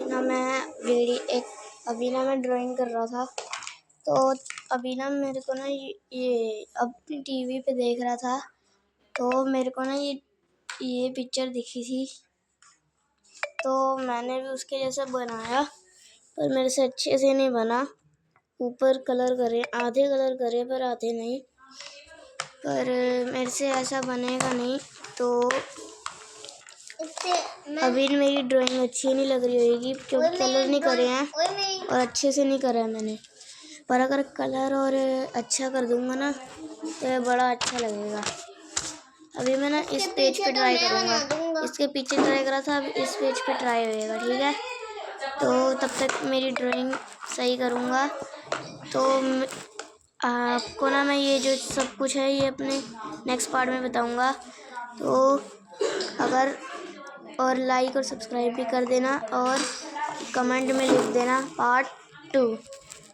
अभी ना मैं ड्राइंग कर रहा था। तो अभी ना मेरे को ना ये अपनी टीवी पे देख रहा था, तो मेरे को ना ये पिक्चर दिखी थी, तो मैंने भी उसके जैसा बनाया, पर मेरे से अच्छे से नहीं बना। ऊपर कलर करे, आधे कलर करे पर आधे नहीं, पर मेरे से ऐसा बनेगा नहीं। तो अभी मेरी ड्राइंग अच्छी नहीं लग रही होगी क्योंकि कलर नहीं करे हैं और अच्छे से नहीं करा है मैंने। पर अगर कलर और अच्छा कर दूंगा ना तो ये बड़ा अच्छा लगेगा। अभी मैं ना इस पेज पे ट्राई करूँगा, इसके पीछे ट्राई करा था, अब इस पेज पे ट्राई होएगा, ठीक है। तो तब तक मेरी ड्राइंग सही करूँगा। तो आपको ना मैं ये जो सब कुछ है ये अपने नेक्स्ट पार्ट में बताऊँगा। तो अगर और लाइक और सब्सक्राइब भी कर देना और कमेंट में लिख देना पार्ट 2।